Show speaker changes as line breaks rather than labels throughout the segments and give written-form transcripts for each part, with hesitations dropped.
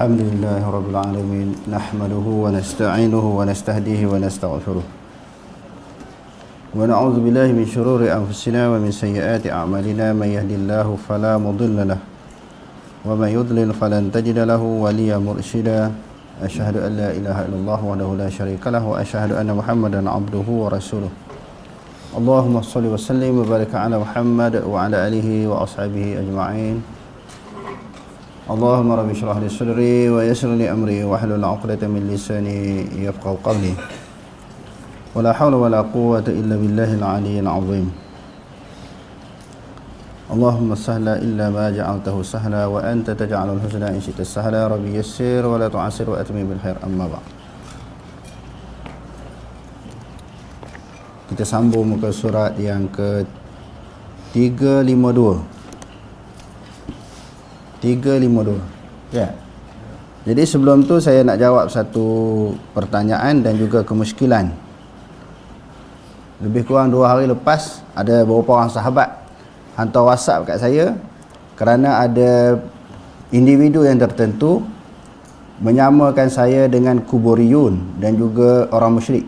الحمد لله رب العالمين نحمده ونستعينه ونستهديه ونستغفره ونعوذ بالله من شرور أنفسنا ومن سيئات أعمالنا من يهد الله فلا مضل له ومن يضلل فلن تجد له وليا مرشدا أشهد أن لا إله إلا الله وحده لا شريك له وأشهد أن محمدا عبده ورسوله اللهم صل وسلم وبارك على محمد وعلى آله وأصحابه أجمعين اللهم رب اشرح لي صدري ويسر لي أمري واحلل عقدة من لساني يفقهوا قولي ولا حول ولا قوة إلا بالله العلي العظيم اللهم سهلا إلا ما جعلته سهلا وأنت تجعل الحزن إن شئت سهلا ربي يسر ولا تعسر وأتمم بالخير أما بعد. Kita sambung muka surat yang ke 352. Ya. Jadi sebelum tu saya nak jawab satu pertanyaan dan juga kemusykilan. Lebih kurang 2 hari lepas ada beberapa orang sahabat hantar WhatsApp kat saya kerana ada individu yang tertentu menyamakan saya dengan kuburiyun dan juga orang musyrik.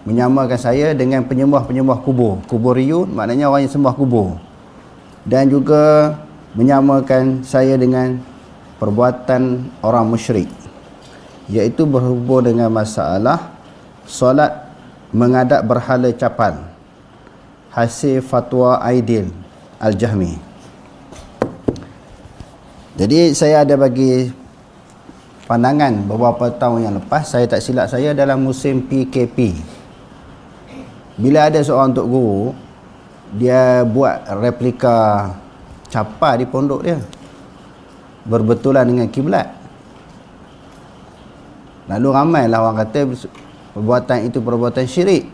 Menyamakan saya dengan penyembah-penyembah kubur. Kuburiyun maknanya orang yang sembah kubur. Dan juga menyamakan saya dengan perbuatan orang musyrik, iaitu berhubung dengan masalah solat menghadap berhala capal, hasil fatwa Aidil Al-Jahmi. Jadi saya ada bagi pandangan beberapa tahun yang lepas, saya tak silap saya dalam musim PKP. Bila ada seorang tok guru, dia buat replika capal di pondok dia berbetulan dengan kiblat. Lalu ramailah orang kata perbuatan itu perbuatan syirik,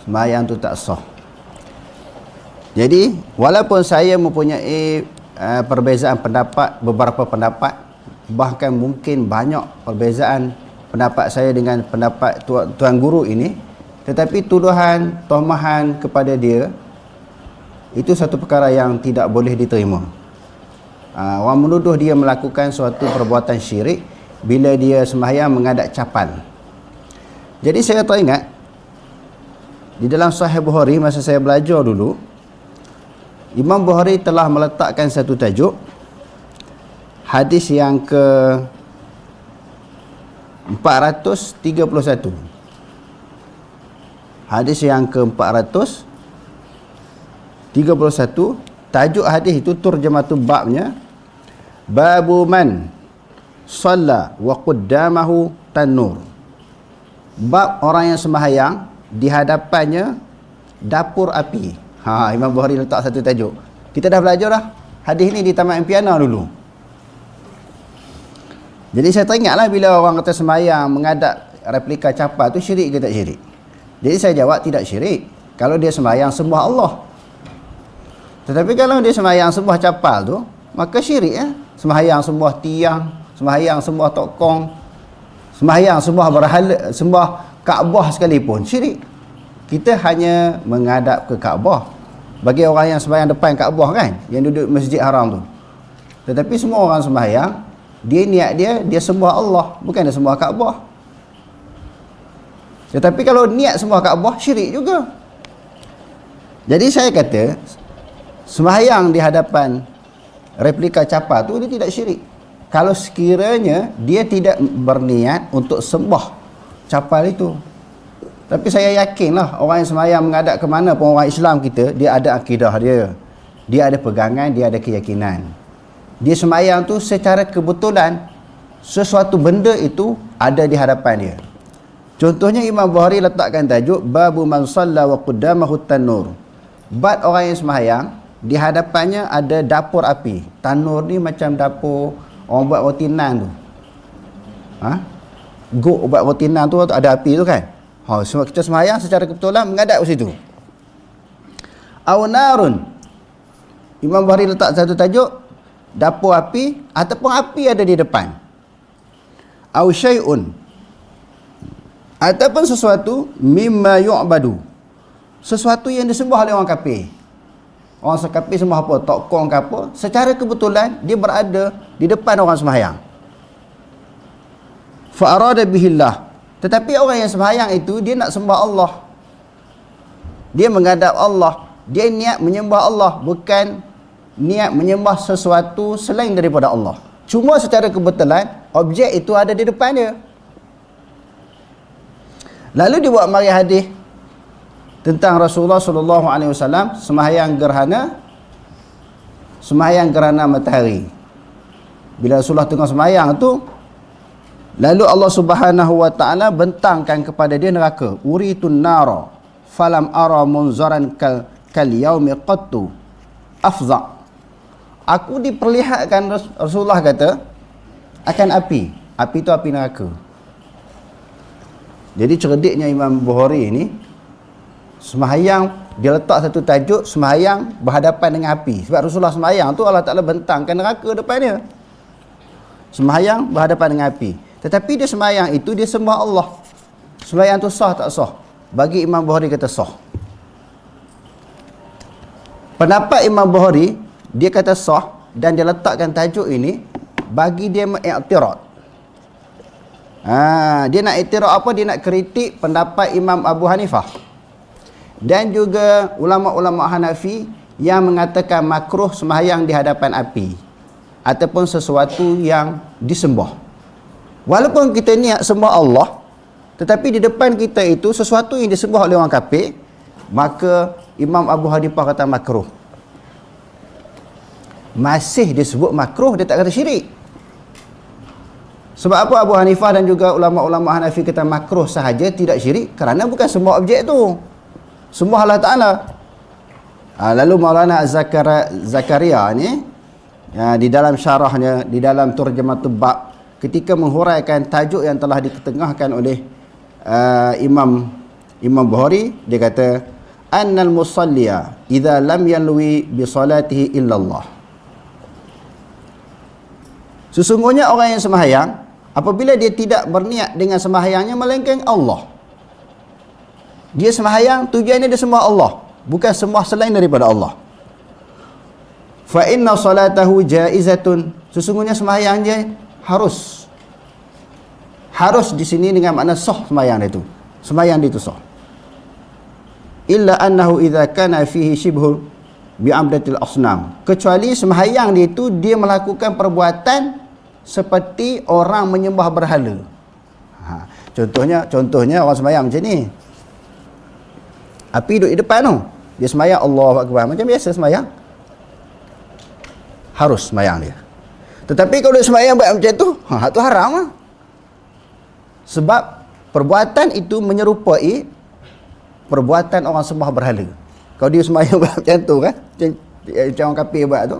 sembahyang tu tak sah. Jadi walaupun saya mempunyai perbezaan pendapat, beberapa pendapat, bahkan mungkin banyak perbezaan pendapat saya dengan pendapat tuan guru ini, tetapi tuduhan, tomahan kepada dia itu satu perkara yang tidak boleh diterima. Orang menuduh dia melakukan suatu perbuatan syirik bila dia sembahyang menghadap capal. Jadi saya teringat di dalam Sahih Bukhari masa saya belajar dulu, Imam Bukhari telah meletakkan satu tajuk, hadis yang ke 431. Hadis yang ke 431, tajuk hadis itu turjamatul babnya, babu man shalla wa qaddamahu tanur. Bab orang yang sembahyang di hadapannya dapur api. Imam Bukhari letak satu tajuk. Kita dah belajar dah hadis ni di Taman Impiana dulu. Jadi saya teringatlah bila orang kata sembahyang menghadap replika capal tu syirik ke tak syirik. Jadi saya jawab tidak syirik kalau dia sembahyang sembah Allah. Tetapi kalau dia sembahyang sembah capal tu, maka syirik ya. Sembahyang sembah tiang, sembahyang sembah tokong, sembahyang sembah berhala, sembah Kaabah sekalipun syirik. Kita hanya menghadap ke Kaabah. Bagi orang yang sembahyang depan Kaabah kan, yang duduk Masjid Haram tu. Tetapi semua orang sembahyang, dia niat dia sembah Allah, bukan dia sembah Kaabah. Tetapi kalau niat sembah Kaabah, syirik juga. Jadi saya kata sembahyang di hadapan replika capal tu dia tidak syirik kalau sekiranya dia tidak berniat untuk sembah capal itu. Tapi saya yakinlah orang yang sembahyang menghadap ke mana pun orang Islam kita, dia ada akidah dia ada pegangan, dia ada keyakinan. Dia sembahyang tu secara kebetulan sesuatu benda itu ada di hadapan dia. Contohnya Imam Bukhari letakkan tajuk babu man shalla wa qaddamahu tanur. Bab orang yang sembahyang di hadapannya ada dapur api. Tanur ni macam dapur orang buat roti nan tu. Guk buat roti nan tu ada api tu kan. Semua kita sembahyang secara kebetulan menghadap ke situ. Aw narun. Imam Bukhari letak satu tajuk dapur api ataupun api ada di depan. Aw syai'un. Ataupun sesuatu mimma yu'badu. Sesuatu yang disembah oleh orang kafir. orang sekapir sembah apa, tokong ke apa, secara kebetulan dia berada di depan orang sembahyang. Fa arada bihillah. Tetapi orang yang sembahyang itu dia nak sembah Allah. Dia menghadap Allah. Dia niat menyembah Allah, bukan niat menyembah sesuatu selain daripada Allah. Cuma secara kebetulan objek itu ada di depan dia. Lalu dia buat mari hadis tentang Rasulullah sallallahu alaihi wasallam sembahyang gerhana matahari. Bila Rasulullah tengah sembahyang tu, lalu Allah Subhanahu wa taala bentangkan kepada dia neraka. Uritun nara falam ara munzaran kal yaumi qattu afza. Aku diperlihatkan, Rasulullah kata, akan api. Api itu api neraka. Jadi cerdiknya Imam Bukhari ni, sembahyang dia letak satu tajuk sembahyang berhadapan dengan api. Sebab Rasulullah sembahyang tu Allah Taala bentangkan neraka depan dia. Sembahyang berhadapan dengan api. Tetapi dia sembahyang itu dia sembah Allah. Sembahyang tu sah tak sah? Bagi Imam Bukhari kata sah. Pendapat Imam Bukhari dia kata sah dan dia letakkan tajuk ini bagi dia mengiktirad. Dia nak iktirad apa? Dia nak kritik pendapat Imam Abu Hanifah. Dan juga ulama-ulama Hanafi yang mengatakan makruh sembahyang di hadapan api ataupun sesuatu yang disembah. Walaupun kita niat sembah Allah, tetapi di depan kita itu sesuatu yang disembah oleh orang kafir, maka Imam Abu Hanifah kata makruh. Masih disebut makruh, dia tak kata syirik. Sebab apa Abu Hanifah dan juga ulama-ulama Hanafi kata makruh sahaja, tidak syirik? Kerana bukan sembah objek tu, sembah Allah Ta'ala. Lalu Maulana Zakaria ni, di dalam syarahnya, di dalam Turjamatul Bab, ketika menghuraikan tajuk yang telah diketengahkan oleh Imam Bukhari, dia kata annal musalliya idza lam yanwi bi salatihi illallah. Sesungguhnya orang yang sembahyang apabila dia tidak berniat dengan sembahyangnya melainkan Allah. Dia sembahyang tujuannya dia sembah Allah, bukan sembah selain daripada Allah. Fa inna salatahu jaizatun. Sesungguhnya sembahyang dia harus di sini dengan makna sah sembahyang dia tu. Sembahyang dia tu sah. Illa annahu idza kana fihi shibhu bi'amdatil asnam. Kecuali sembahyang dia itu dia melakukan perbuatan seperti orang menyembah berhala. Contohnya orang sembahyang macam ni. Api duduk di depan tu. Dia sembahyang Allahu Akbar macam biasa sembahyang. Harus sembahyang dia. Tetapi kalau dia sembahyang buat macam tu, tu haram lah. Sebab perbuatan itu menyerupai perbuatan orang sembah berhala. Kalau dia sembahyang buat macam tu kan, macam orang kafir buat tu.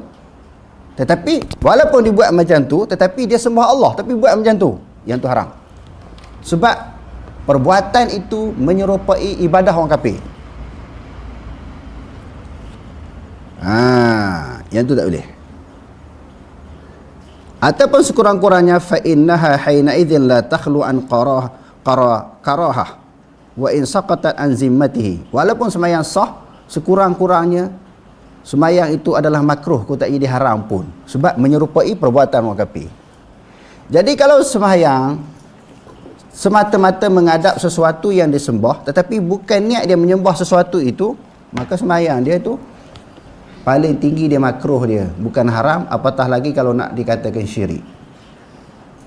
Tetapi walaupun dia buat macam tu, tetapi dia sembah Allah, tapi buat macam tu, yang tu haram. Sebab perbuatan itu menyerupai ibadah orang kafir. Yang tu tak boleh. Ataupun sekurang-kurangnya fa innaha haina idzin la takhlu an karahah wa in saqatat an zimmatihi. Walaupun sembahyang sah, sekurang-kurangnya sembahyang itu adalah makruh, kau tak jadi haram pun, sebab menyerupai perbuatan orang kafir. Jadi kalau sembahyang semata-mata menghadap sesuatu yang disembah, tetapi bukan niat dia menyembah sesuatu itu, maka sembahyang dia tu paling tinggi dia makruh dia, bukan haram, apatah lagi kalau nak dikatakan syirik.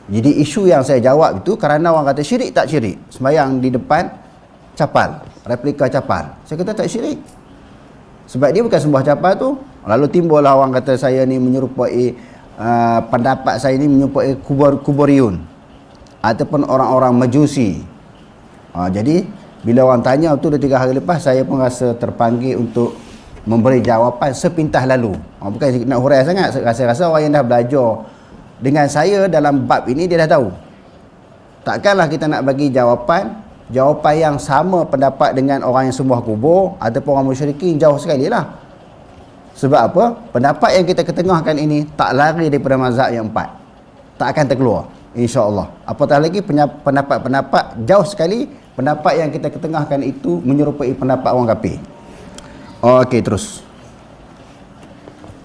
Jadi isu yang saya jawab itu kerana orang kata syirik tak syirik, sembahyang di depan capal, replika capal. Saya kata tak syirik. Sebab dia bukan sembah capal tu. Lalu timbullah orang kata saya ni menyerupai pendapat saya ni menyerupai kuburiyun ataupun orang-orang majusi. Jadi bila orang tanya tu 2-3 hari lepas, saya pun rasa terpanggil untuk memberi jawapan sepintas lalu. Bukan nak hurai sangat, rasa-rasa orang yang dah belajar dengan saya dalam bab ini dia dah tahu. Takkanlah kita nak bagi jawapan yang sama pendapat dengan orang yang sembah kubur ataupun orang musyrikin, jauh sekali lah. Sebab apa? Pendapat yang kita ketengahkan ini tak lari daripada mazhab yang 4, tak akan terkeluar, insya-Allah. Apatah lagi pendapat-pendapat jauh sekali, pendapat yang kita ketengahkan itu menyerupai pendapat orang kafir. Okey, terus.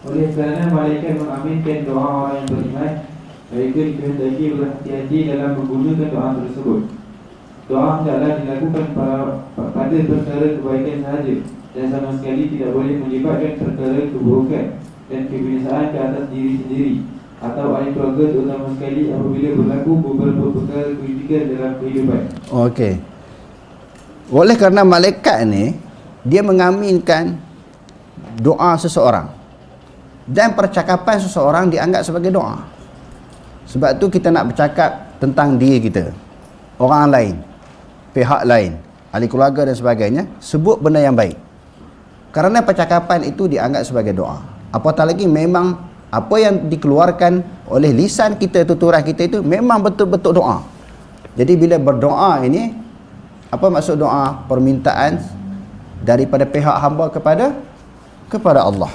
Oleh kerana malaikat mengaminkan doa orang yang beriman, mereka dikehendaki berhati-hati dalam menggunakan doa tersebut. Doa hendaklah dilakukan pada perkara kebaikan sahaja, dan sama sekali tidak boleh melibatkan perkara keburukan dan kebinasaan ke atas diri sendiri atau ahli keluarga, terutama sekali apabila berlaku beberapa perkara kritikan dalam kehidupan.
Okey. Oleh kerana malaikat ni dia mengaminkan doa seseorang, dan percakapan seseorang dianggap sebagai doa. Sebab tu kita nak bercakap tentang diri kita, orang lain, pihak lain, ahli keluarga dan sebagainya, sebut benda yang baik. Kerana percakapan itu dianggap sebagai doa. Apatah lagi memang apa yang dikeluarkan oleh lisan kita, tuturan kita itu memang betul-betul doa. Jadi bila berdoa ini, apa maksud doa? Permintaan daripada pihak hamba kepada Allah.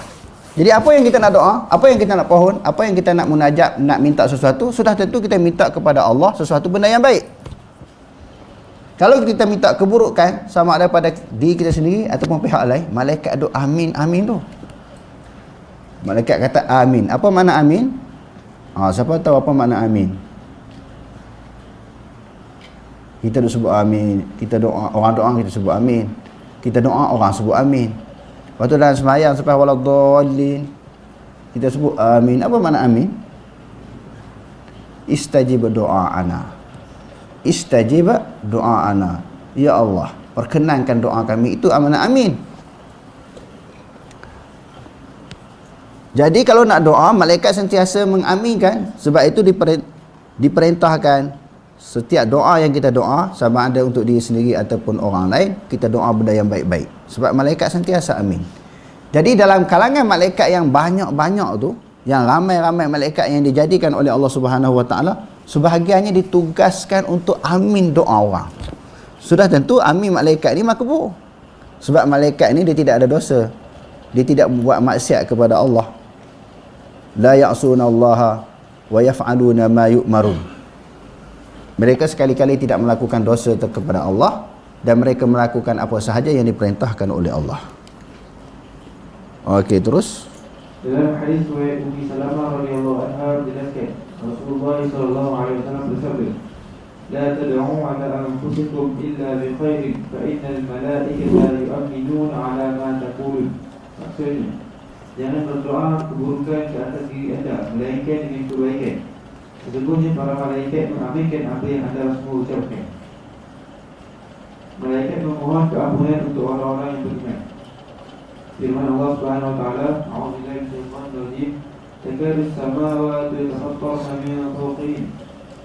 Jadi apa yang kita nak doa, apa yang kita nak pohon, apa yang kita nak munajat, nak minta sesuatu, sudah tentu kita minta kepada Allah sesuatu benda yang baik. Kalau kita minta keburukan, sama ada pada diri kita sendiri ataupun pihak lain, malaikat doa amin, amin tu. Malaikat kata amin. Apa makna amin? Siapa tahu apa makna amin? Kita sebut amin, kita doa, orang doa kita sebut amin. Kita doa, orang sebut amin. Lepas tu dalam sembahyang sampai waladhdallin, kita sebut amin. Apa makna amin? Istajib doa'ana. Istajib doa'ana. Ya Allah, perkenankan doa kami. Itu makna amin. Jadi kalau nak doa, malaikat sentiasa mengaminkan. Sebab itu diperintahkan setiap doa yang kita doa, sama ada untuk diri sendiri ataupun orang lain, kita doa benda yang baik-baik. Sebab malaikat sentiasa amin. Jadi dalam kalangan malaikat yang banyak-banyak tu, yang ramai-ramai malaikat yang dijadikan oleh Allah Subhanahu Wa Taala, sebahagiannya ditugaskan untuk amin doa orang. Sudah tentu amin malaikat ni makbul. Sebab malaikat ni dia tidak ada dosa. Dia tidak buat maksiat kepada Allah. La ya'sunallaha wa yaf'aluna ma yu'marun. Mereka sekali-kali tidak melakukan dosa kepada Allah, dan mereka melakukan apa sahaja yang diperintahkan oleh Allah. Okey, terus.
Dalam hadis riwayat Ummi Salamah radhiyallahu anha dijelaskan, Rasulullah sallallahu alaihi wasallam bersabda, "La tad'u 'ala anfusikum illa bi khairin, fa innal malaikata yu'minuna 'ala ma taqulun." Maksudnya, jangan berdoa keburukan ke atas diri anda, melainkan dengan kebaikan. Sesungguhnya para malaikat mengaminkan apa yang anda semua ucapkan. Malaikat memohon keampunan untuk orang-orang yang beriman. Firman Allah Subhanahu wa taala, "A'udzubillahi minasyaitonir rajim. Takadu as-samawati yatafattarna min fawqihim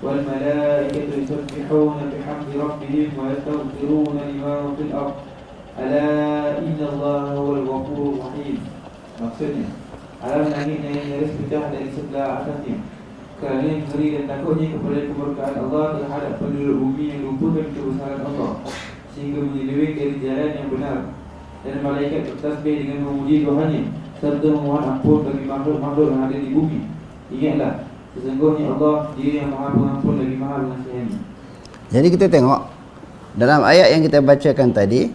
wal malaikatu yusabbihuna bihamdi rabbihim wa yastaghfiruna liman fil ardh. Ala inna Allaha huwal ghafurur rahim." Maksudnya, alam langit dan nyaris pecah dari sebelah atasnya, kerana ngeri dan takutnya kepada kemurkaan Allah terhadap penduduk bumi yang lupakan kebesaran Allah, sehingga menyeleweng dari jalan yang benar. Dan malaikat bertasbih dengan memuji Tuhannya, serta memohon ampun bagi makhluk-makhluk yang ada di bumi. Ingatlah, sesungguhnya Allah Dia yang Maha Pengampun lagi Maha Mengasihani.
Jadi kita tengok dalam ayat yang kita bacakan tadi,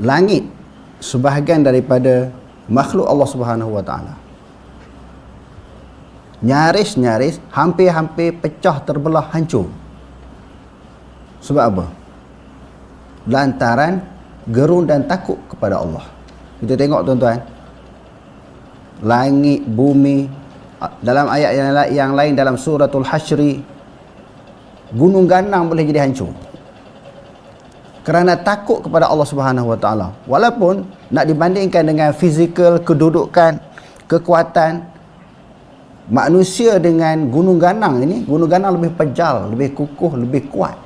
langit sebahagian daripada makhluk Allah Subhanahu Wa Taala. Nyaris-nyaris, hampir-hampir pecah, terbelah, hancur. Sebab apa? Lantaran gerun dan takut kepada Allah. Kita tengok tuan-tuan, langit, bumi, dalam ayat yang lain dalam suratul Hasyri, gunung ganang boleh jadi hancur kerana takut kepada Allah Subhanahu Wa Taala. Walaupun nak dibandingkan dengan fizikal, kedudukan, kekuatan manusia dengan gunung ganang ini, gunung ganang lebih pejal, lebih kukuh, lebih kuat.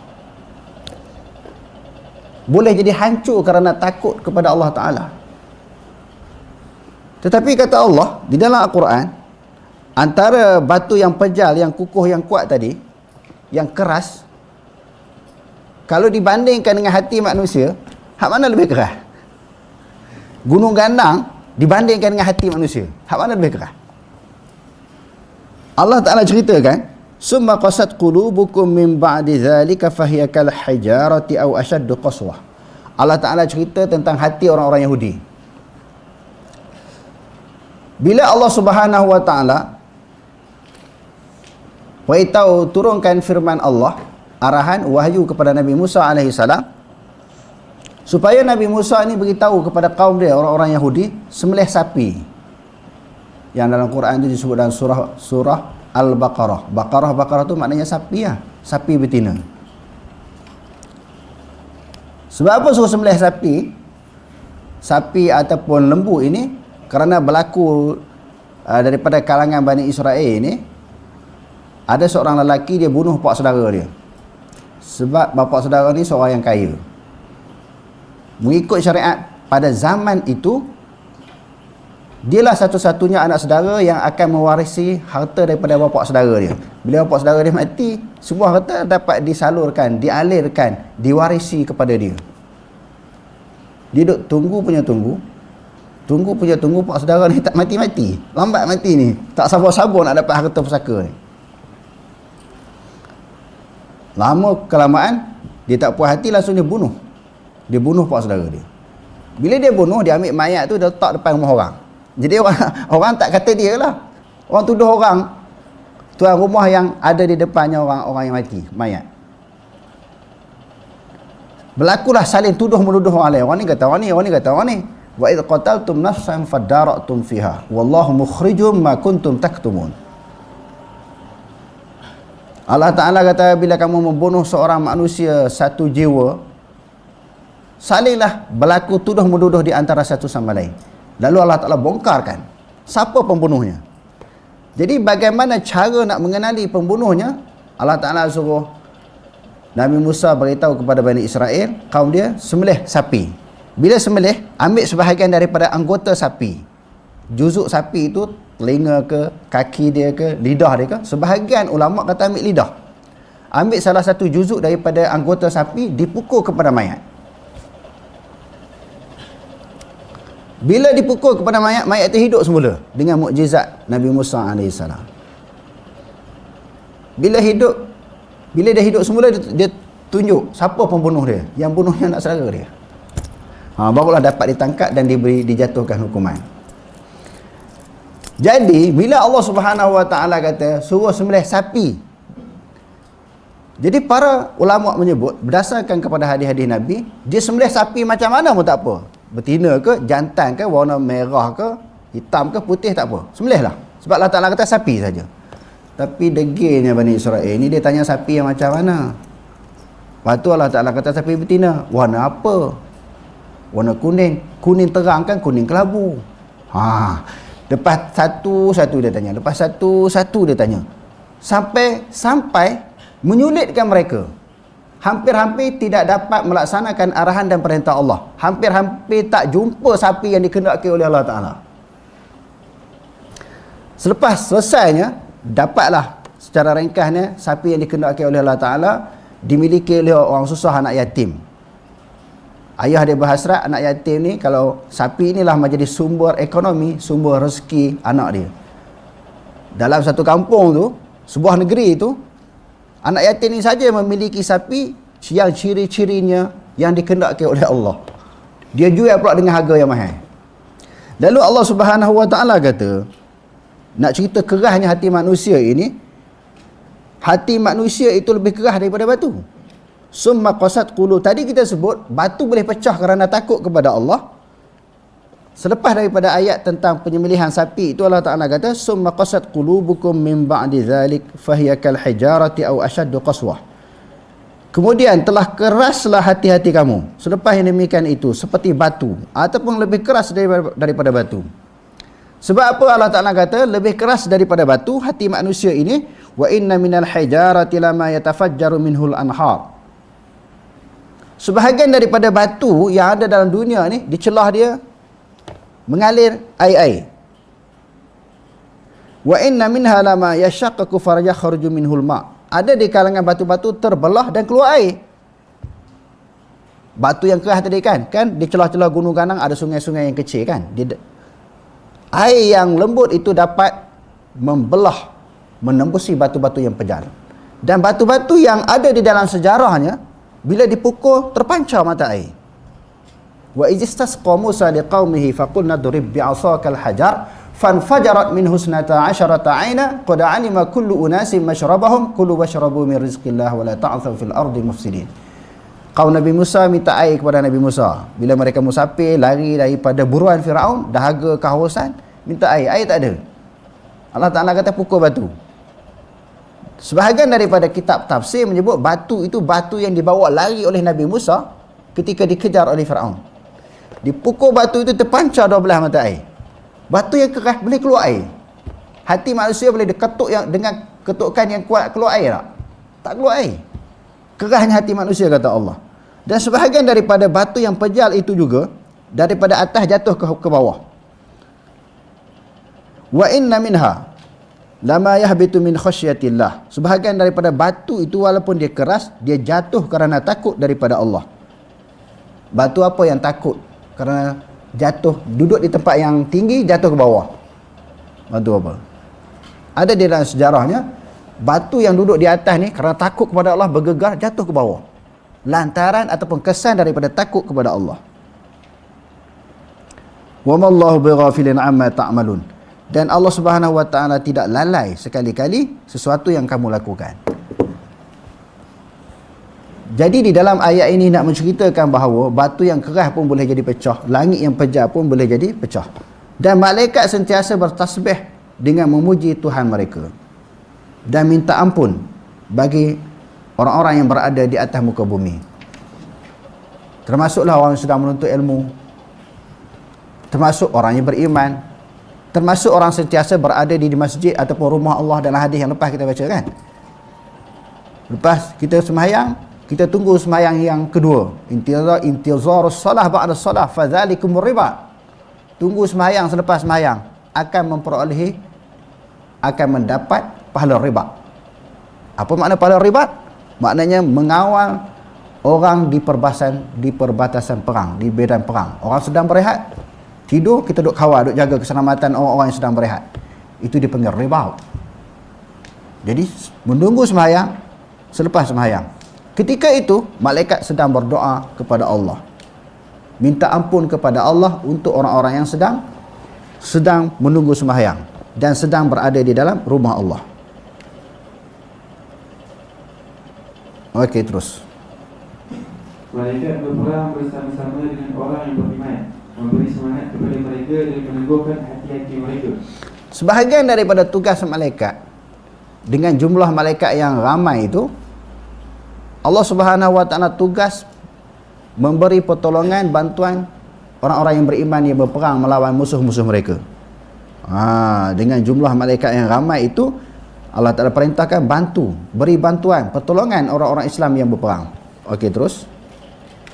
Boleh jadi hancur kerana takut kepada Allah Ta'ala. Tetapi kata Allah di dalam Al-Quran, antara batu yang pejal, yang kukuh, yang kuat tadi, yang keras, kalau dibandingkan dengan hati manusia, hak mana lebih keras? Gunung ganang dibandingkan dengan hati manusia, hak mana lebih keras? Allah Ta'ala ceritakan, "Summa qasat qulubukum min ba'di dzalika fahiya kal hijarati aw ashaddu qaswah." Allah Ta'ala cerita tentang hati orang-orang Yahudi. Bila Allah Subhanahu wa taala beritahu turunkan firman Allah, arahan wahyu kepada Nabi Musa alaihi salam, supaya Nabi Musa ni beritahu kepada kaum dia, orang-orang Yahudi, sembelih sapi. Yang dalam Quran itu disebut dalam surah Al-Baqarah. Baqarah tu maknanya sapi lah, sapi betina. Sebab apa suruh sembelih sapi? Sapi ataupun lembu ini kerana berlaku daripada kalangan Bani Israel ini, ada seorang lelaki dia bunuh pak saudara dia. Sebab bapa saudara ni seorang yang kaya. Mengikut syariat pada zaman itu, dialah satu-satunya anak saudara yang akan mewarisi harta daripada bapa saudara dia. Bila bapa saudara dia mati, semua harta dapat disalurkan, dialirkan, diwarisi kepada dia. Dia duk tunggu pak saudara ni tak mati-mati. Lambat mati ni. Tak sabar-sabar nak dapat harta pusaka ni. Lama kelamaan dia tak puas hati, langsung dia bunuh. Dia bunuh pak saudara dia. Bila dia bunuh, dia ambil mayat tu, dia letak depan rumah orang. Jadi orang tak kata dia lah. Orang tuduh orang tuan rumah yang ada di depannya orang yang mati, mayat. Berlakulah saling tuduh menuduh orang lain. Orang ni kata orang ni, orang ni kata orang ni. Wa idh qataltum nafsan fadara'tum fiha wallahu mukhrijum ma kuntum taktumun. Allah Ta'ala kata, bila kamu membunuh seorang manusia, satu jiwa, salinglah berlaku tuduh menuduh di antara satu sama lain. Lalu Allah Ta'ala bongkarkan siapa pembunuhnya. Jadi bagaimana cara nak mengenali pembunuhnya? Allah Ta'ala suruh Nabi Musa beritahu kepada Bani Israel, kaum dia, sembelih sapi. Bila sembelih, ambil sebahagian daripada anggota sapi. Juzuk sapi itu, telinga ke, kaki dia ke, lidah dia ke. Sebahagian ulama kata ambil lidah. Ambil salah satu juzuk daripada anggota sapi, dipukul kepada mayat. Bila dipukul kepada mayat, mayat itu hidup semula dengan mukjizat Nabi Musa AS. Bila dia hidup semula, dia tunjuk siapa pembunuh dia. Yang bunuhnya anak saudara dia. Barulah dapat ditangkap dan dijatuhkan hukuman. Jadi bila Allah Subhanahu Wa Taala kata suruh sembelih sapi, jadi para ulama menyebut berdasarkan kepada hadis-hadis Nabi, dia sembelih sapi macam mana pun tak apa. Betina ke, jantan ke, warna merah ke, hitam ke, putih, tak apa. Sembelihlah. Sebab Allah Ta'ala kata sapi saja. Tapi degilnya Bani Israel ni, dia tanya sapi yang macam mana. Lepas tu Allah Ta'ala kata sapi betina. Warna apa? Warna kuning. Kuning terang kan, kuning kelabu. Lepas satu-satu dia tanya. Lepas satu-satu dia tanya. Sampai menyulitkan mereka. Hampir-hampir tidak dapat melaksanakan arahan dan perintah Allah. Hampir-hampir tak jumpa sapi yang dikehendaki oleh Allah Ta'ala. Selepas selesainya, dapatlah secara ringkasnya sapi yang dikehendaki oleh Allah Ta'ala dimiliki oleh orang susah, anak yatim. Ayah dia berhasrat anak yatim ni, kalau sapi inilah menjadi sumber ekonomi, sumber rezeki anak dia. Dalam satu kampung tu, sebuah negeri tu, anak yatim ni saja memiliki sapi yang ciri-cirinya yang dikehendaki oleh Allah. Dia jual pula dengan harga yang mahal. Lalu Allah Subhanahu Wa Taala kata, nak cerita kerasnya hati manusia ini, hati manusia itu lebih keras daripada batu. Summa qasat qulub. Tadi kita sebut batu boleh pecah kerana takut kepada Allah. Selepas daripada ayat tentang penyembelihan sapi itu, Allah Ta'ala kata summa qasat qulubukum min ba'di dzalik fahiya kal hijarati aw ashaddu qaswah. Kemudian telah keraslah hati-hati kamu selepas yang demikian itu seperti batu, ataupun lebih keras daripada batu. Sebab apa Allah Ta'ala kata lebih keras daripada batu hati manusia ini? Wa inna minal hijarati lama yatafajjaru minhul anhar. Sebahagian daripada batu yang ada dalam dunia ni, di celah dia mengalir air-air. Wa inna minha lama yashaqqaqu faryakhruju minhul ma. Ada di kalangan batu-batu terbelah dan keluar air. Batu yang keras tadi kan di celah-celah gunung ganang ada sungai-sungai yang kecil kan. Air yang lembut itu dapat membelah, menembusi batu-batu yang pejal. Dan batu-batu yang ada di dalam sejarahnya, bila dipukul terpancar mata air. Wa ijistasqa Musa liqaumihi faqulna durib bi'asakal hajar fanfajarat min husnata asharata aina qad alima kullu unasin mashrabahum kulu washrabu min rizqillah wa la ta'thaw fil ardi mufsidin. Kaum Nabi Musa minta air kepada Nabi Musa. Bila mereka musafir, lari daripada buruan Firaun, dahaga kehausan, minta air. Air tak ada. Allah Ta'ala kata pukul batu. Sebahagian daripada kitab tafsir menyebut batu itu batu yang dibawa lari oleh Nabi Musa ketika dikejar oleh Firaun. Dipukul batu itu terpancar 12 mata air. Batu yang keras boleh keluar air. Hati manusia boleh diketuk yang dengan ketukan yang kuat keluar air tak? Tak keluar air. Kerasnya hati manusia, kata Allah. Dan sebahagian daripada batu yang pejal itu juga daripada atas jatuh ke bawah. Wa inna minha lama yahbitu min khasyatillah. Sebahagian daripada batu itu walaupun dia keras, dia jatuh kerana takut daripada Allah. Batu apa yang takut? Kerana jatuh, duduk di tempat yang tinggi, jatuh ke bawah. Batu apa? Ada di dalam sejarahnya, batu yang duduk di atas ni kerana takut kepada Allah bergegar, jatuh ke bawah. Lantaran ataupun kesan daripada takut kepada Allah. Wa mallahu bighafilin amma ta'malun. Dan Allah Subhanahu wa taala tidak lalai sekali-kali sesuatu yang kamu lakukan. Jadi di dalam ayat ini nak menceritakan bahawa batu yang keras pun boleh jadi pecah, langit yang pejal pun boleh jadi pecah. Dan malaikat sentiasa bertasbih dengan memuji Tuhan mereka dan minta ampun bagi orang-orang yang berada di atas muka bumi. Termasuklah orang yang sedang menuntut ilmu, termasuk orang yang beriman, termasuk orang sentiasa berada di masjid ataupun rumah Allah, dalam hadis yang lepas kita baca kan. Lepas kita sembahyang, kita tunggu sembahyang yang kedua, intizarus salah ba'da salah fadzalikumur riba. Tunggu sembahyang selepas sembahyang akan mendapat pahala riba. Apa makna pahala riba? Maknanya mengawal orang di perbatasan perang, di medan perang. Orang sedang berehat, tidur, kita duduk kawal, duduk jaga keselamatan orang-orang yang sedang berehat. Itu dipanggil riba. Jadi menunggu sembahyang, selepas sembahyang. Ketika itu malaikat sedang berdoa kepada Allah, minta ampun kepada Allah untuk orang-orang yang sedang menunggu sembahyang dan sedang berada di dalam rumah Allah. Okey, terus.
Malaikat berperang bersama-sama dengan orang yang beriman, memberi semangat kepada mereka dan meneguhkan hati-hati mereka.
Sebahagian daripada tugas malaikat dengan jumlah malaikat yang ramai itu, Allah Subhanahu wa taala tugas memberi pertolongan, bantuan orang-orang yang beriman yang berperang melawan musuh-musuh mereka. Dengan jumlah malaikat yang ramai itu, Allah Ta'ala perintahkan bantu, beri bantuan, pertolongan orang-orang Islam yang berperang. Okey, terus.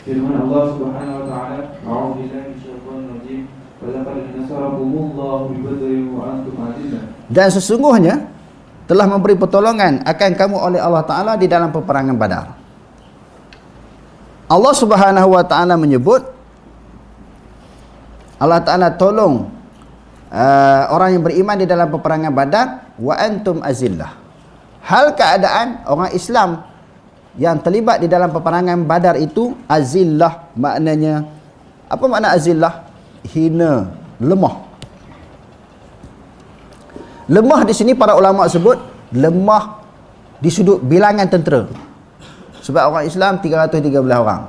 Firman Allah Subhanahu wa taala, "A'udzubillahi minasyaitonir rajim. Wa laqad nasarakumullahu bi badrin wa antum adillah." Dan
sesungguhnya telah memberi pertolongan akan kamu oleh Allah Ta'ala di dalam peperangan Badar. Allah Subhanahu wa taala menyebut Allah Ta'ala tolong orang yang beriman di dalam peperangan Badar, wa antum azillah. Hal keadaan orang Islam yang terlibat di dalam peperangan Badar itu azillah, maknanya apa makna azillah? Hina, lemah. Lemah di sini para ulama sebut lemah di sudut bilangan tentera. Sebab orang Islam 313 orang.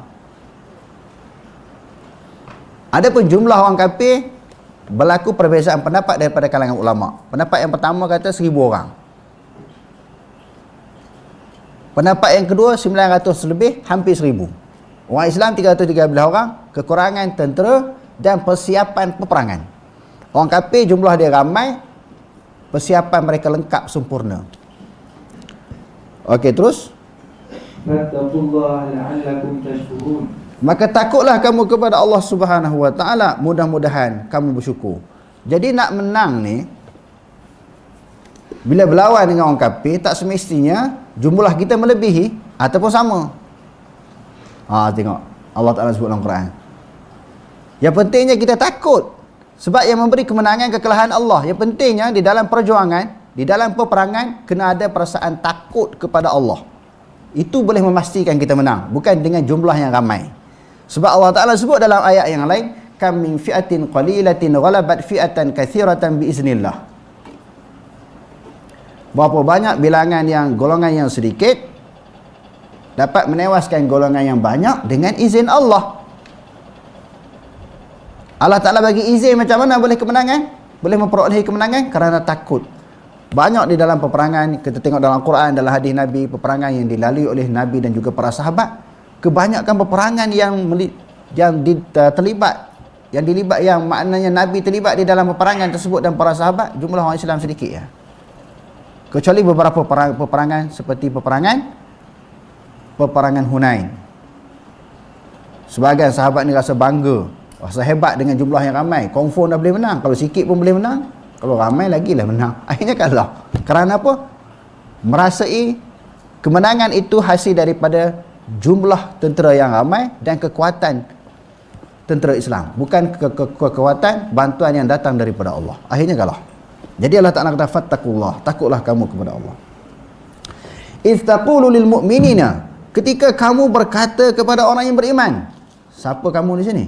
Adapun jumlah orang kafir, berlaku perbezaan pendapat daripada kalangan ulama. Pendapat yang pertama kata 1000 orang. Pendapat yang kedua 900 lebih, hampir 1000. Orang Islam 313 orang, kekurangan tentera dan persiapan peperangan. Orang kafir jumlah dia ramai, persiapan mereka lengkap sempurna. Okey, terus.
Fattaqullaha la'allakum tashkurun.
Maka takutlah kamu kepada Allah Subhanahu wa taala, mudah-mudahan kamu bersyukur. Jadi nak menang ni, bila berlawan dengan orang kafir, tak semestinya jumlah kita melebihi ataupun sama. Tengok Allah Ta'ala sebut dalam Quran. Yang pentingnya kita takut, sebab yang memberi kemenangan kekalahan Allah. Yang pentingnya di dalam perjuangan, di dalam peperangan, kena ada perasaan takut kepada Allah. Itu boleh memastikan kita menang, bukan dengan jumlah yang ramai. Sebab Allah Ta'ala sebut dalam ayat yang lain, kam min fi'atin qalilatin ghalabat fi'atan katsiratan biiznillah. Berapa banyak bilangan yang golongan yang sedikit dapat menewaskan golongan yang banyak dengan izin Allah. Allah Ta'ala bagi izin macam mana boleh kemenangan? Boleh memperolehi kemenangan? Kerana takut. Banyak di dalam peperangan, kita tengok dalam Quran, dalam hadis Nabi, peperangan yang dilalui oleh Nabi dan juga para sahabat. Kebanyakan peperangan yang terlibat, yang maknanya Nabi terlibat di dalam peperangan tersebut dan para sahabat, jumlah orang Islam sedikit ya. Kecuali beberapa peperangan seperti peperangan Hunain. Sebahagian sahabat ni rasa bangga, rasa hebat dengan jumlah yang ramai. Confirm dah boleh menang. Kalau sikit pun boleh menang, kalau ramai lagi lah menang. Akhirnya kalah. Kerana apa? Merasai kemenangan itu hasil daripada jumlah tentera yang ramai dan kekuatan tentera Islam, bukan kekuatan bantuan yang datang daripada Allah. Akhirnya kalah. Jadi Allah Ta'ala kata fattaqullah, takutlah kamu kepada Allah. Idz taqulu lil mu'minina, ketika kamu berkata kepada orang yang beriman. Siapa kamu di sini?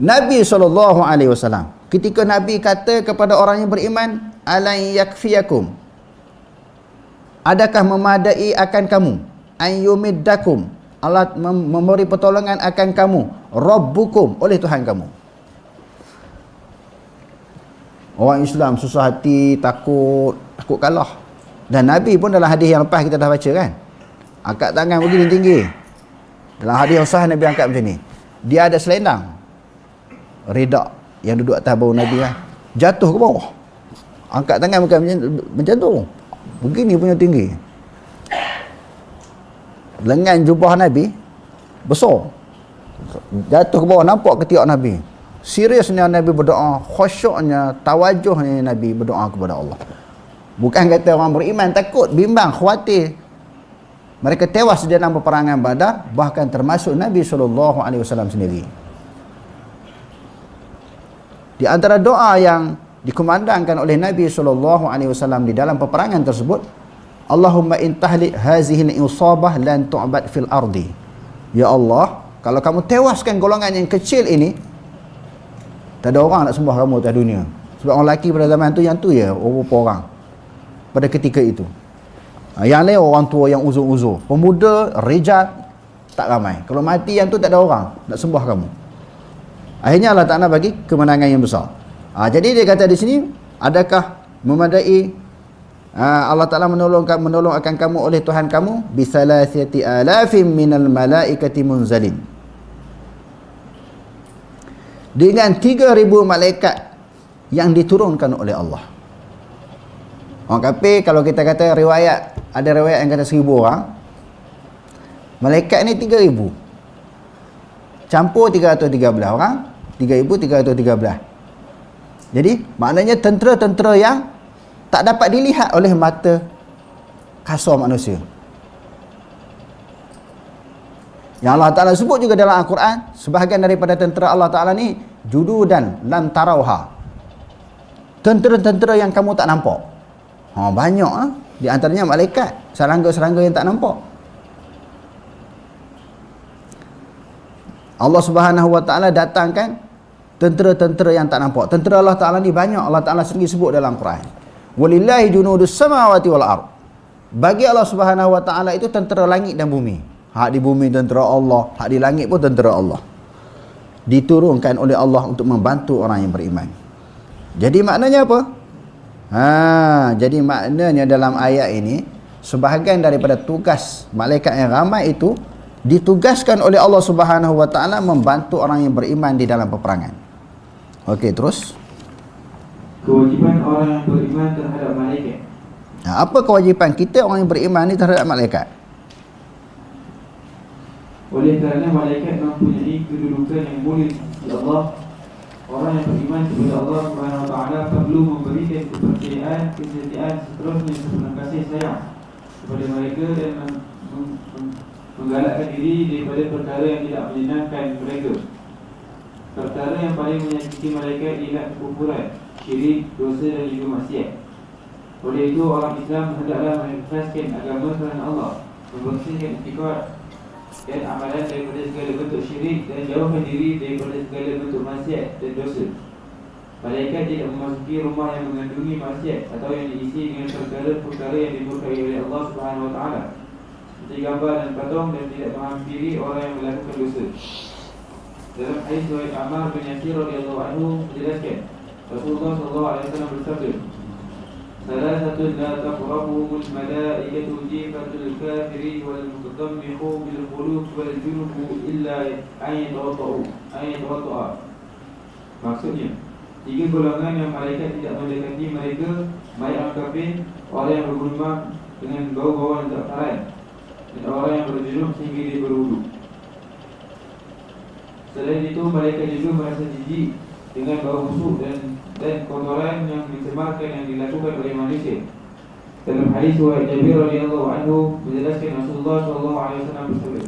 Nabi SAW. Ketika Nabi kata kepada orang yang beriman, alan yakfiyakum, adakah memadai akan kamu, an yumiddakum, Allah memberi pertolongan akan kamu, rabbukum, oleh Tuhan kamu. Orang Islam susah hati, takut kalah. Dan Nabi pun dalam hadis yang lepas kita dah baca kan, angkat tangan begini tinggi. Dalam hadis yang sahih Nabi angkat macam ni. Dia ada selendang redak yang duduk atas bahu Nabi kan, jatuh ke bawah. Angkat tangan bukan macam tu, begini punya tinggi. Lengan jubah Nabi besar, jatuh ke bawah, nampak ketiak Nabi. Seriusnya Nabi berdoa, khusyuknya, tawajuhnya Nabi berdoa kepada Allah. Bukan kata orang beriman takut, bimbang, khawatir mereka tewas di dalam peperangan Badar, bahkan termasuk Nabi SAW sendiri. Di antara doa yang dikumandangkan oleh Nabi SAW di dalam peperangan tersebut, Allahumma intahli hazihi al-isabah lan tu'bad fil ardi. Ya Allah, kalau kamu tewaskan golongan yang kecil ini, tak ada orang nak sembah kamu atas dunia. Sebab orang lelaki pada zaman tu, yang tu ya beberapa orang pada ketika itu. Yang lain orang tua yang uzur-uzur, pemuda, rejal tak ramai. Kalau mati yang tu tak ada orang nak sembah kamu. Akhirnya Allah Ta'ala bagi kemenangan yang besar. Jadi dia kata di sini, adakah memadai Allah Ta'ala menolong akan kamu oleh Tuhan kamu bisalasati alafim minal malaikati munzalin, dengan 3,000 malaikat yang diturunkan oleh Allah. Orang kafir, kalau kita kata riwayat, ada riwayat yang kata 1,000 orang, malaikat ni 3,000 campur 313 orang, 3,313. Jadi maknanya tentera-tentera yang tak dapat dilihat oleh mata kasar manusia. Yang Allah Ta'ala sebut juga dalam Al-Quran, sebahagian daripada tentera Allah Ta'ala ni jududan lam tarauha, tentera-tentera yang kamu tak nampak. Banyak di antaranya malaikat, serangga-serangga yang tak nampak. Allah Subhanahu Wa Ta'ala datangkan tentera-tentera yang tak nampak. Tentera Allah Ta'ala ni banyak, Allah Ta'ala sendiri sebut dalam Quran. Walillahi junudus samawati wal ard. Bagi Allah Subhanahu Wa Ta'ala itu tentera langit dan bumi. Hak di bumi tentera Allah, hak di langit pun tentera Allah. Diturunkan oleh Allah untuk membantu orang yang beriman. Jadi maknanya apa? Jadi maknanya dalam ayat ini, sebahagian daripada tugas malaikat yang ramai itu ditugaskan oleh Allah Subhanahu Wa Ta'ala membantu orang yang beriman di dalam peperangan. Okey, terus.
Kewajipan orang yang beriman terhadap malaikat.
Apa kewajipan kita orang yang beriman ni terhadap malaikat?
Oleh kerana malaikat mempunyai kedudukan yang mulia di Allah, orang yang beriman kepada Allah Subhanahu Wa Ta'ala perlu memberikan kepercayaan, kesetiaan, seterusnya sepenuh kasih sayang kepada mereka dan menggalakkan diri daripada perkara yang tidak menyenangkan mereka. Perkara yang paling menyakiti malaikat ialah kekufuran, syirik, dosa dan juga maksiat. Oleh itu orang Islam hendaklah mengikhlaskan agama kerana Allah, membersihkan itikad dan amalan daripada segala bentuk syirik, dan jauhkan diri daripada segala bentuk maksiat dan dosa. Malaikat tidak memasuki rumah yang mengandungi maksiat atau yang diisi dengan perkara-perkara yang dimurkai oleh Allah Subhanahu Wa Taala, seperti gambar dan patung, dan tidak menghampiri orang yang melakukan dosa. Dalam hadis riwayat Ammar bin Yasir radhiyallahu anhu menjelaskan, Rasulullah sallallahu alaihi wasallam bersabda, "Salasatun la taqrabuhumul malaikatu jifatul kafiri wal mutadammihu bil qulub wal junubu illa ayatawatta'a." Maksudnya, 3 golongan yang malaikat tidak mendekati mereka: mayat orang kafir, orang yang bergumam dengan bau-bauan za'faran, dan orang yang berjunub sehingga dia berwudu. Selain itu, mereka juga merasa jijik dengan bau busuk dan kotoran yang mencemarkan yang dilakukan oleh manusia. Dalam hadis riwayat Jabir radhiyallahu anhu menjelaskan, Rasulullah sallallahu alaihi wasallam bersabda,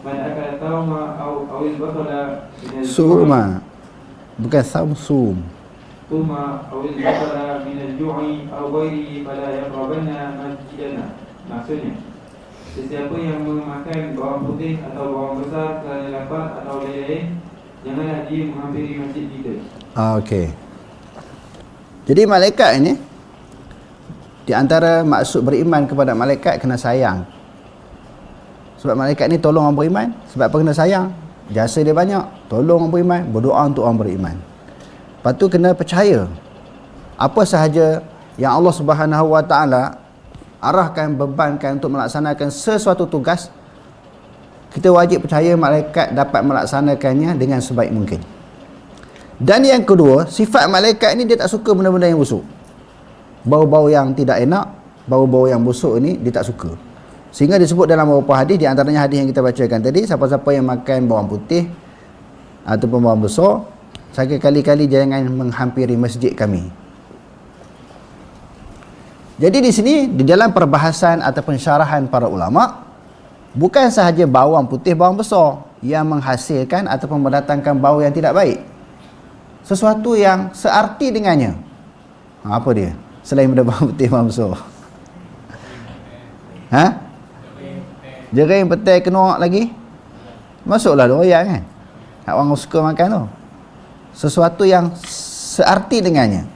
"Man akala tauma aw al-batala min
Suma, bukan samsum.
Tuma aw al-batala min al-ju'i aw ghairihi fala yaqrabanna masjidana." Maksudnya, sesiapa yang memakan bawang putih atau bawang besar kerana lapar atau lain-lain, janganlah dia menghampiri masjid kita.
Okey. Jadi malaikat ini, di antara maksud beriman kepada malaikat, kena sayang. Sebab malaikat ni tolong orang beriman. Sebab apa kena sayang? Jasa dia banyak. Tolong orang beriman, berdoa untuk orang beriman. Lepas tu kena percaya apa sahaja yang Allah Subhanahu Wa Taala arahkan, bebankan untuk melaksanakan sesuatu tugas, kita wajib percaya malaikat dapat melaksanakannya dengan sebaik mungkin. Dan yang kedua, sifat malaikat ni dia tak suka benda-benda yang busuk. Bau-bau yang tidak enak, bau-bau yang busuk ni dia tak suka. Sehingga disebut dalam beberapa hadis, di antaranya hadis yang kita bacakan tadi, siapa-siapa yang makan bawang putih ataupun bawang besar, sekali-kali jangan menghampiri masjid kami. Jadi di sini, di dalam perbahasan ataupun syarahan para ulama, bukan sahaja bawang putih, bawang besar yang menghasilkan ataupun mendatangkan bau yang tidak baik. Sesuatu yang searti dengannya. Apa dia? Selain daripada bawang putih, bawang besar. Jering, petai, kenok lagi. Masuklah doyan kan. Orang suka makan tu. Sesuatu yang searti dengannya.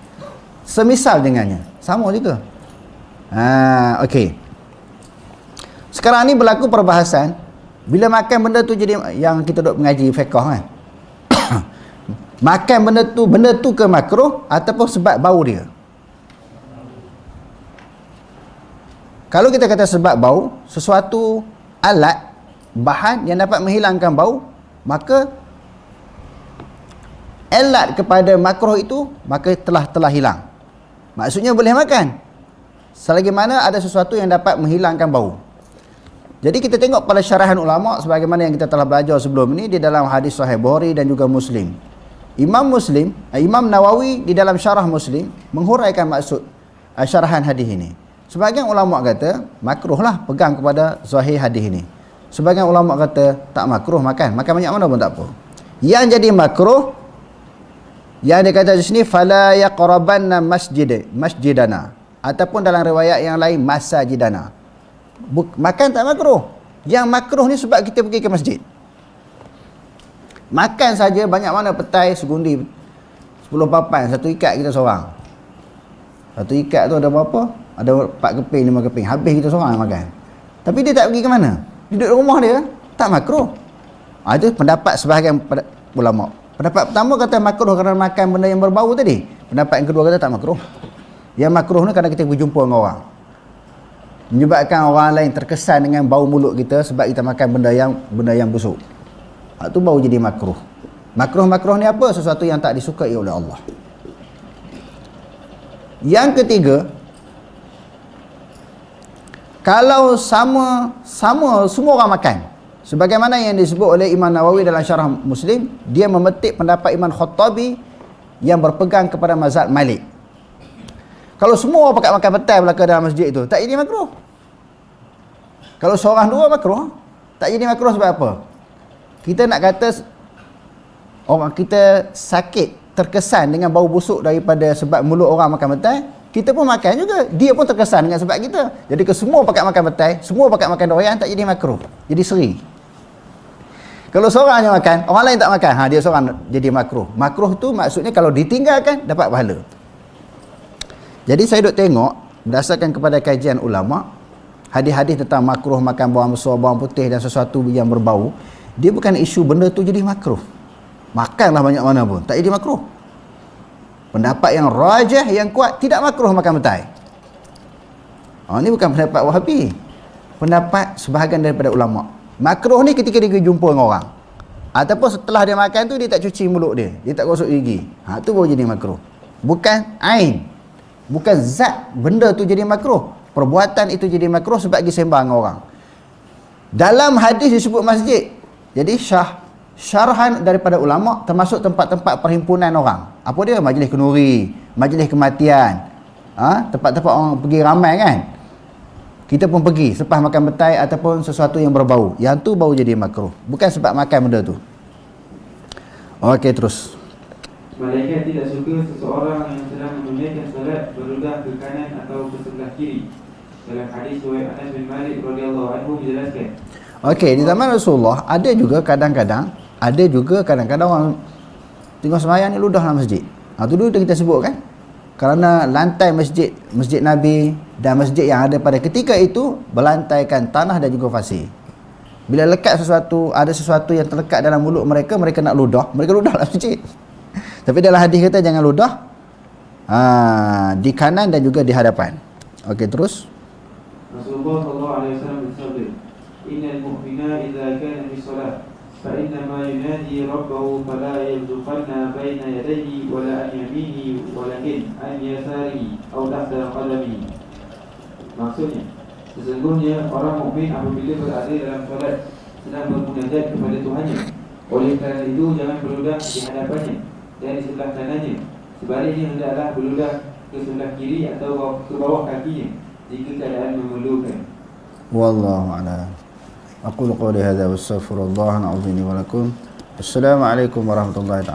Semisal dengannya. Sama juga. Okey. Sekarang ni berlaku perbahasan, bila makan benda tu jadi, yang kita duk mengaji fiqh kan. Makan benda tu ke makruh ataupun sebab bau dia. Kalau kita kata sebab bau, sesuatu alat, bahan yang dapat menghilangkan bau, maka alat kepada makruh itu maka telah hilang. Maksudnya boleh makan selagi mana ada sesuatu yang dapat menghilangkan bau. Jadi kita tengok pada syarahan ulama sebagaimana yang kita telah belajar sebelum ini di dalam hadis Sahih Bukhari dan juga Muslim. Imam Nawawi di dalam syarah Muslim menghuraikan maksud syarahan hadis ini. Sebahagian ulama kata makruhlah pegang kepada zahir hadis ini. Sebahagian ulama kata tak makruh makan banyak mana pun tak apa. Yang jadi makruh, yang dia kata di sini, fala yaqrabanna masjidana, ataupun dalam riwayat yang lain masajidana. Makan tak makruh. Yang makruh ni sebab kita pergi ke masjid. Makan saja banyak mana petai segundi 10 papan, satu ikat kita seorang. Satu ikat tu ada berapa? Ada 4 keping, 5 keping. Habis kita seorang yang makan. Tapi dia tak pergi ke mana? Duduk di rumah dia, tak makruh. Itu pendapat sebahagian ulama. Pendapat pertama kata makruh kerana makan benda yang berbau tadi. Pendapat yang kedua kata tak makruh. Yang makruh ni kerana kita berjumpa dengan orang, menyebabkan orang lain terkesan dengan bau mulut kita sebab kita makan benda yang busuk. Itu baru jadi makruh. Makruh ni apa? Sesuatu yang tak disukai oleh Allah. Yang ketiga, kalau sama semua orang makan, sebagaimana yang disebut oleh Imam Nawawi dalam syarah Muslim, dia memetik pendapat Imam Khattabi yang berpegang kepada mazhab Malik. Kalau semua orang pakai makan petai belaka dalam masjid itu, tak jadi makruh. Kalau seorang dua makruh, tak jadi makruh sebab apa? Kita nak kata orang kita sakit, terkesan dengan bau busuk daripada sebab mulut orang makan petai, kita pun makan juga. Dia pun terkesan dengan sebab kita. Jadi semua pakai makan petai, semua pakai makan doyan, tak jadi makruh. Jadi seri. Kalau seorang yang makan, orang lain tak makan, dia seorang jadi makruh. Makruh tu maksudnya kalau ditinggalkan dapat pahala. Jadi saya duk tengok berdasarkan kepada kajian ulama, hadis-hadis tentang makruh makan bawang besar, bawang putih dan sesuatu yang berbau, dia bukan isu benda tu jadi makruh. Makanlah banyak mana pun, tak jadi makruh. Pendapat yang rajih, yang kuat, tidak makruh makan betai. Ini bukan pendapat Wahabi. Pendapat sebahagian daripada ulama. Makruh ni ketika dia jumpa dengan orang, ataupun setelah dia makan tu dia tak cuci mulut dia tak gosok gigi, tu baru jadi makruh. Bukan ain, bukan zat benda tu jadi makruh, perbuatan itu jadi makruh sebab dia sembang dengan orang. Dalam hadis disebut masjid, jadi syarahan daripada ulama termasuk tempat-tempat perhimpunan orang. Apa dia? Majlis kenduri, majlis kematian, tempat-tempat orang pergi ramai kan. Kita pun pergi selepas makan betai ataupun sesuatu yang berbau. Yang tu baru jadi makruh. Bukan sebab makan benda tu. Okey, terus.
Malaikat tidak suka seseorang yang sedang menunaikan solat berludah ke kanan atau ke sebelah kiri. Dalam hadis riwayat Anas bin Malik radhiyallahu anhu dijelaskan.
Okey, di zaman Rasulullah ada juga kadang-kadang orang tengok sembahyang ni ludah dalam masjid. Tu dulu kita sebut kan? Kerana lantai masjid Nabi dan masjid yang ada pada ketika itu berlantaikan tanah dan juga pasir. Bila lekat ada sesuatu yang terlekat dalam mulut mereka nak ludah, mereka ludah dalam masjid. Tapi dalam hadis kata jangan ludah di kanan dan juga di hadapan. Okey, terus.
Rasulullah sallallahu alaihi wasallam bersabda, "Innal mu'mina idza kana fi shalah فإنما ينادي ربه فلا يبزقن بين يديه ولا عن يمينه ولكن عن يساره أو تحت قدمه." Maksudnya, sesungguhnya orang mukmin apabila berada dalam solat sedang bermunajat kepada Tuhannya, oleh kerana itu jangan berludah di hadapannya dan di sebelah kanannya. Sebaliknya hendaklah berludah ke sebelah kiri atau ke bawah kakinya jika keadaan memerlukan.
Wallahu a'lam. أقول قولي هذا واستغفر الله العظيم لي ولكم. السلام عليكم ورحمة الله تعالى.